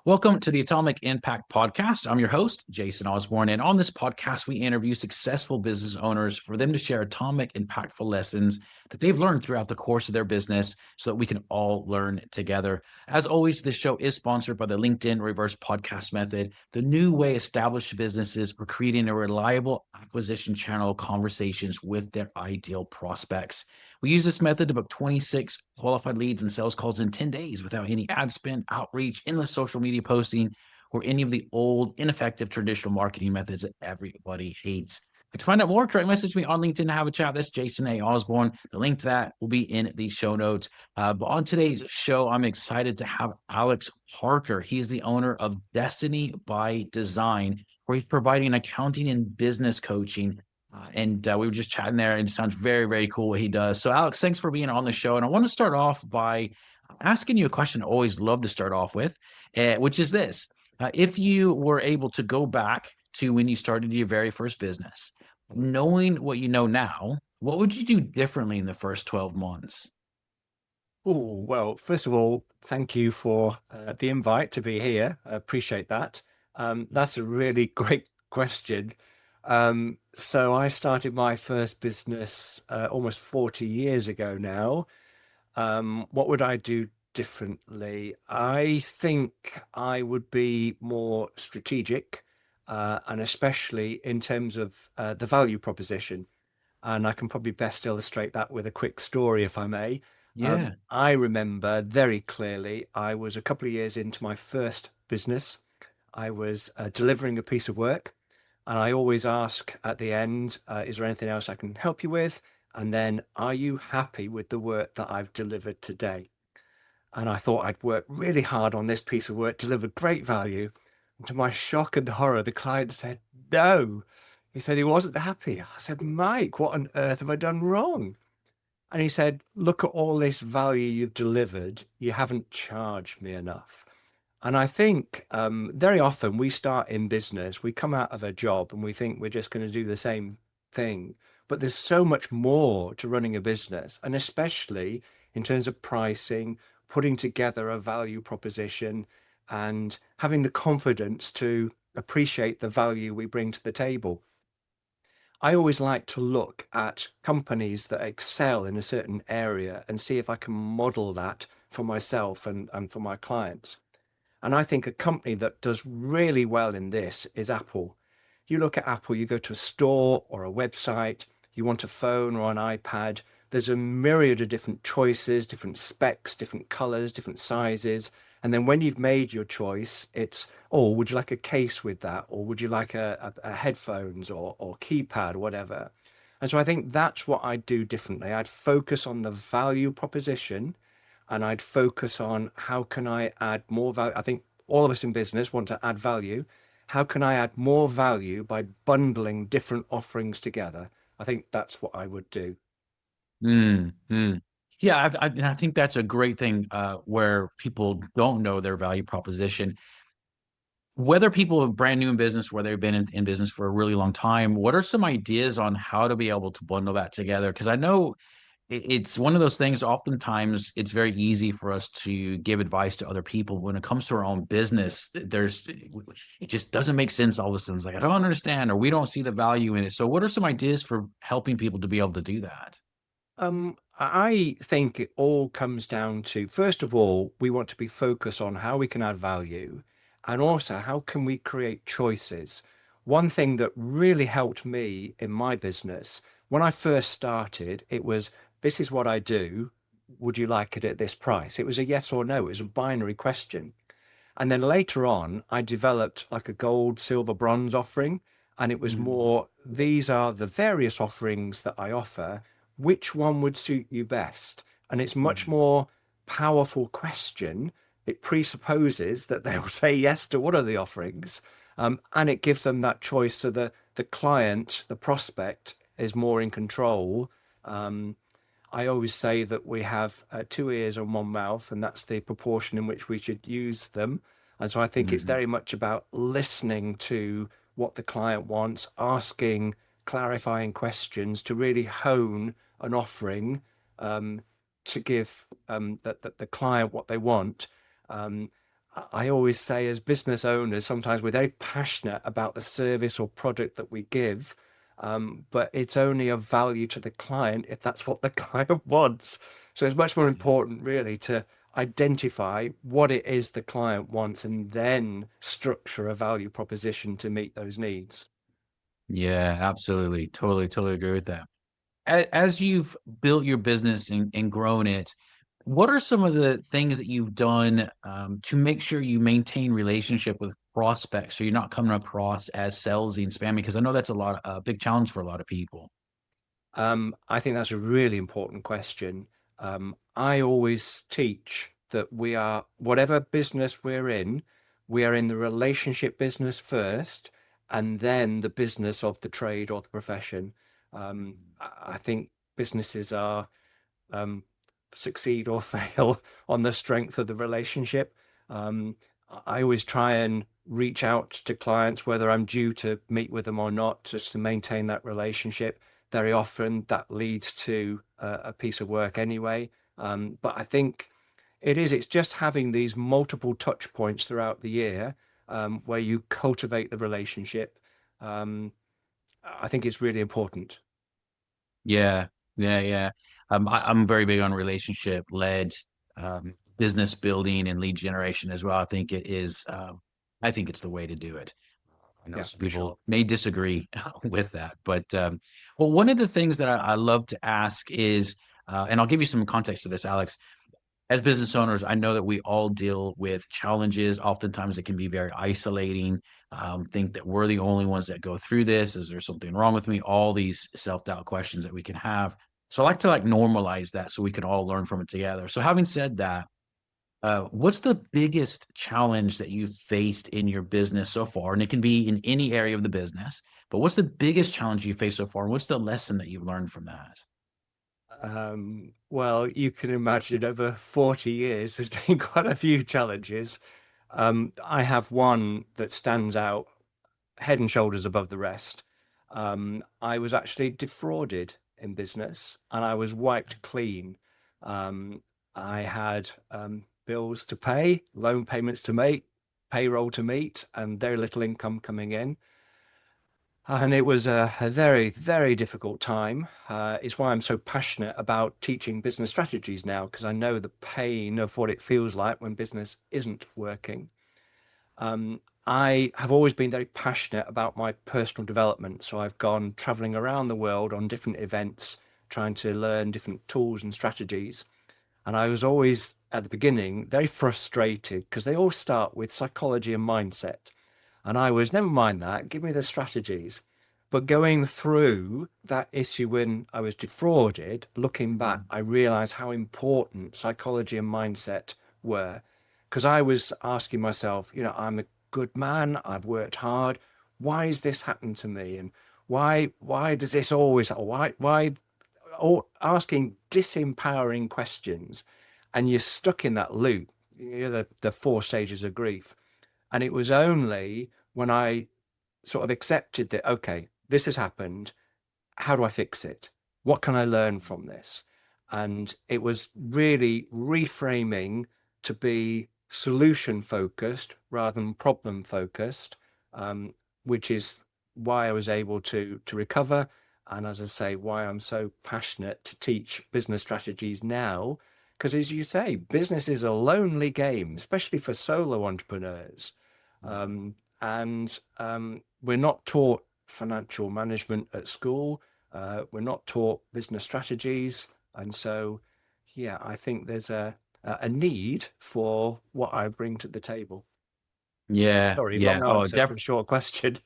Welcome to the Atomic Impact Podcast. I'm your host, Jason Osborne. And on this podcast, we interview successful business owners for them to share atomic, impactful lessons that they've learned throughout the course of their business so that we can all learn together. As always, this show is sponsored by the LinkedIn Reverse Podcast Method, the new way established businesses are creating a reliable acquisition channel conversations with their ideal prospects. We use this method to book 26 qualified leads and sales calls in 10 days without any ad spend, outreach, endless social media posting, or any of the old, ineffective traditional marketing methods that everybody hates. To find out more, try to message me on LinkedIn to have a chat. That's Jason A. Osborne. The link to that will be in the show notes. But on today's show, I'm excited to have Alex Parker. He is the owner of Destiny by Design, where he's providing accounting and business coaching. We were just chatting there, and it sounds very, very cool what he does. So, Alex, thanks for being on the show. And I want to start off by asking you a question I always love to start off with, which is this. If you were able to go back to when you started your very first business, knowing what you know now, what would you do differently in the first 12 months? Oh, well, first of all, thank you for the invite to be here. I appreciate that. That's a really great question. So I started my first business almost 40 years ago now. What would I do differently? I think I would be more strategic, and especially in terms of the value proposition. And I can probably best illustrate that with a quick story, if I may. Yeah. I remember very clearly, I was a couple of years into my first business. I was delivering a piece of work, and I always ask at the end, is there anything else I can help you with? And then, are you happy with the work that I've delivered today? And I thought I'd worked really hard on this piece of work, delivered great value. And to my shock and horror, the client said, no. He said he wasn't happy. I said, Mike, what on earth have I done wrong? And he said, look at all this value you've delivered. You haven't charged me enough. And I think very often we start in business, we come out of a job and we think we're just going to do the same thing. But there's so much more to running a business, and especially in terms of pricing, putting together a value proposition, and having the confidence to appreciate the value we bring to the table. I always like to look at companies that excel in a certain area and see if I can model that for myself and for my clients. And I think a company that does really well in this is Apple. You look at Apple, you go to a store or a website, you want a phone or an iPad, there's a myriad of different choices, different specs, different colors, different sizes. And then when you've made your choice, it's, oh, would you like a case with that? Or would you like a headphones or keypad or whatever? And so I think that's what I'd do differently. I'd focus on the value proposition, and I'd focus on how can I add more value. I think all of us in business want to add value. How can I add more value by bundling different offerings together? I think that's what I would do. Mm, mm. Yeah, and I think that's a great thing where people don't know their value proposition. Whether people are brand new in business, whether they've been in business for a really long time, what are some ideas on how to be able to bundle that together? Because I know it's one of those things, oftentimes it's very easy for us to give advice to other people. When it comes to our own business, it just doesn't make sense all of a sudden. It's like, I don't understand, or we don't see the value in it. So what are some ideas for helping people to be able to do that? I think it all comes down to, first of all, we want to be focused on how we can add value, and also how can we create choices. One thing that really helped me in my business when I first started, it was, this is what I do. Would you like it at this price? It was a yes or no. It was a binary question. And then later on, I developed like a gold, silver, bronze offering. And it was Mm, more, these are the various offerings that I offer. Which one would suit you best? And it's much mm, more powerful question. It presupposes that they will say yes to one of the offerings. And it gives them that choice so the client, the prospect, is more in control. Um, I always say that we have two ears and one mouth, and that's the proportion in which we should use them. And so I think it's mhm. very much about listening to what the client wants, asking clarifying questions to really hone an offering, um, to give the client what they want. Um, I always say, as business owners, sometimes we're very passionate about the service or product that we give, but it's only of value to the client if that's what the client wants. So it's much more important, really, to identify what it is the client wants and then structure a value proposition to meet those needs. Yeah, absolutely. Totally agree with that. As you've built your business and grown it, what are some of the things that you've done to make sure you maintain relationship with prospects so you're not coming across as salesy and spammy? Because I know that's a big challenge for a lot of people. I think that's a really important question. I always teach that whatever business we are in the relationship business first, and then the business of the trade or the profession. I think businesses are um, succeed or fail on the strength of the relationship. Um, I always try and reach out to clients, whether I'm due to meet with them or not, just to maintain that relationship. Very often that leads to a piece of work anyway. But I think it's just having these multiple touch points throughout the year where you cultivate the relationship. Um, I think it's really important. Yeah, yeah. I'm very big on relationship led business building and lead generation as well. I think it is. I think it's the way to do it. I know Yeah, some for sure. people may disagree with that, but well, one of the things that I love to ask is, and I'll give you some context to this, Alex. As business owners, I know that we all deal with challenges. Oftentimes, it can be very isolating. Think that we're the only ones that go through this. Is there something wrong with me? All these self-doubt questions that we can have. So I like to normalize that so we can all learn from it together. So having said that, what's the biggest challenge that you've faced in your business so far? And it can be in any area of the business, but what's the biggest challenge you faced so far? And what's the lesson that you've learned from that? Well, you can imagine over 40 years, there's been quite a few challenges. I have one that stands out head and shoulders above the rest. I was actually defrauded in business and I was wiped clean. Um, I had bills to pay, loan payments to make, payroll to meet, and very little income coming in. And it was a very, very difficult time. It's why I'm so passionate about teaching business strategies now, because I know the pain of what it feels like when business isn't working. I have always been very passionate about my personal development. So I've gone traveling around the world on different events, trying to learn different tools and strategies. And I was always, at the beginning, very frustrated because they all start with psychology and mindset. And I was, never mind that, give me the strategies. But going through that issue when I was defrauded, looking back, I realized how important psychology and mindset were. Because I was asking myself, I'm a good man, I've worked hard. Why has this happened to me? And why does this always, why, or asking disempowering questions, and you're stuck in that loop. The four stages of grief. And it was only when I sort of accepted that, okay, this has happened. How do I fix it? What can I learn from this? And it was really reframing to be solution focused rather than problem focused, um, which is why I was able to recover. And as I say, why I'm so passionate to teach business strategies now. Because as you say, business is a lonely game, especially for solo entrepreneurs. And we're not taught financial management at school. We're not taught business strategies. And so, yeah, I think there's a need for what I bring to the table. Yeah, Sorry, yeah. long Oh, answer for a definitely. short question.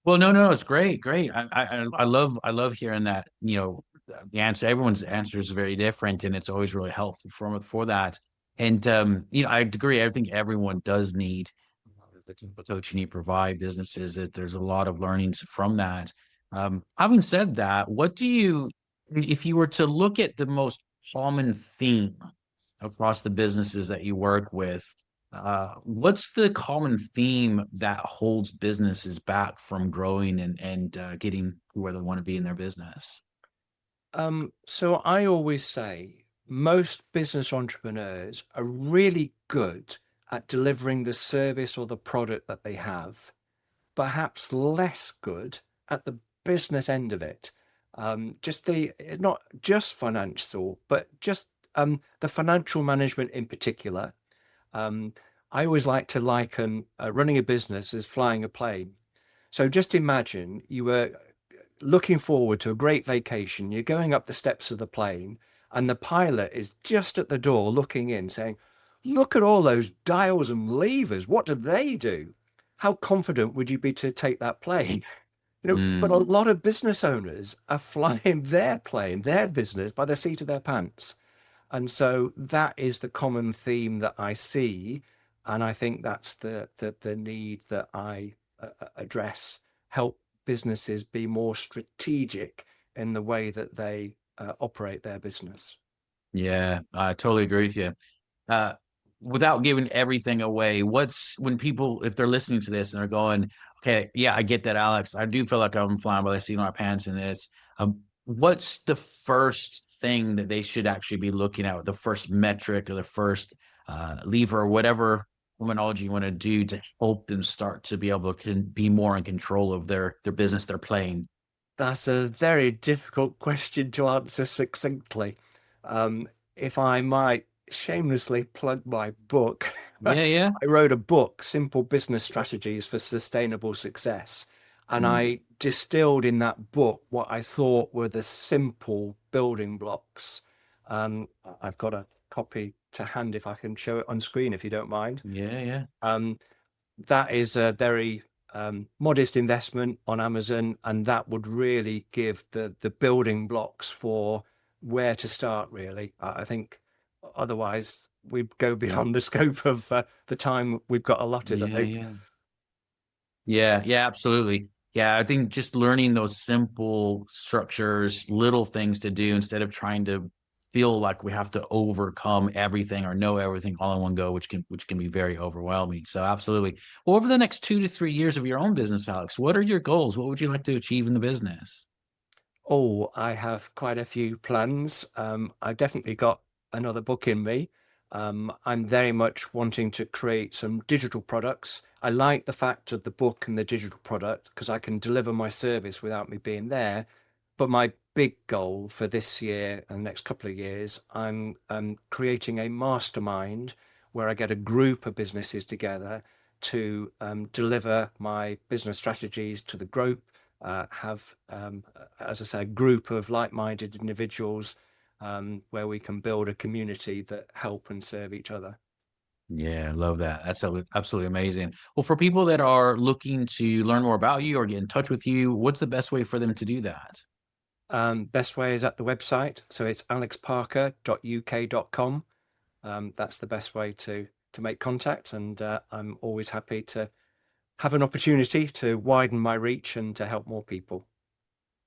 Well, no, it's great. I love hearing that. The answer. Everyone's answer is very different, and it's always really helpful for that. And I agree. I think everyone does need the type of coaching you provide businesses. That there's a lot of learnings from that. Having said that, if you were to look at the most common theme across the businesses that you work with, what's the common theme that holds businesses back from growing and getting where they want to be in their business? So I always say most business entrepreneurs are really good at delivering the service or the product that they have, perhaps less good at the business end of it. Just the not just financial, but just the financial management in particular. Um, I always like to liken running a business as flying a plane. So just imagine you were looking forward to a great vacation. You're going up the steps of the plane, and the pilot is just at the door looking in, saying, "Look at all those dials and levers. What do they do?" How confident would you be to take that plane? But a Mm. lot of business owners are flying their plane, their business by the seat of their pants. And so that is the common theme that I see. And I think that's the need that I address, help businesses be more strategic in the way that they operate their business. Yeah, I totally agree with you. uh, Without giving everything away, what's when people, if they're listening to this and they're going, okay, yeah, I get that, Alex. I do feel like I'm flying by the seat of my pants in this. What's the first thing that they should actually be looking at, the first metric or the first lever or whatever terminology you want to do to help them start to be able to be more in control of their business they're playing? That's a very difficult question to answer succinctly. Um, if I might shamelessly plug my book, I Yeah, yeah. wrote a book, Simple Business Strategies for Sustainable Success. And Mm. I distilled in that book what I thought were the simple building blocks. I've got a copy to hand if I can show it on screen, if you don't mind. Yeah, yeah. Um, that is a very modest investment on Amazon, and that would really give the building blocks for where to start. Really, I think otherwise we'd go beyond the scope of the time we've got allotted. I Yeah, think. yeah. Yeah, yeah, absolutely. Yeah, I think just learning those simple structures, little things to do instead of trying to feel like we have to overcome everything or know everything all in one go, which can be very overwhelming. So absolutely. Well, over the next 2 to 3 years of your own business, Alex, what are your goals? What would you like to achieve in the business? Oh, I have quite a few plans. I've definitely got another book in me. I'm very much wanting to create some digital products. I like the fact of the book and the digital product because I can deliver my service without me being there. But my big goal for this year and the next couple of years, I'm creating a mastermind where I get a group of businesses together to deliver my business strategies to the group, have, as I say, a group of like-minded individuals where we can build a community that help and serve each other. Yeah, I love that. That's absolutely amazing. Well, for people that are looking to learn more about you or get in touch with you, what's the best way for them to do that? Best way is at the website. So it's alexparker.uk.com. That's the best way to make contact. And I'm always happy to have an opportunity to widen my reach and to help more people.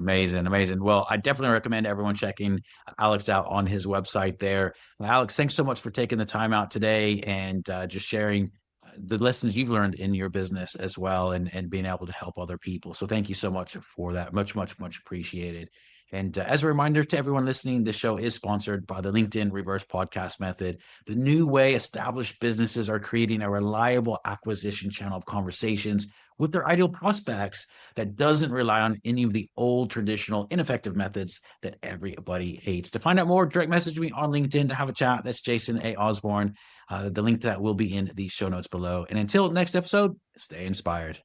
Amazing, amazing. Well, I definitely recommend everyone checking Alex out on his website there. Alex, thanks so much for taking the time out today and just sharing the lessons you've learned in your business as well and being able to help other people. So thank you so much for that. Much, much, much appreciated. And as a reminder to everyone listening, this show is sponsored by the LinkedIn Reverse Podcast Method, the new way established businesses are creating a reliable acquisition channel of conversations with their ideal prospects that doesn't rely on any of the old traditional ineffective methods that everybody hates. To find out more, direct message me on LinkedIn to have a chat. That's Jason A. Osborne. The link to that will be in the show notes below. And until next episode, stay inspired.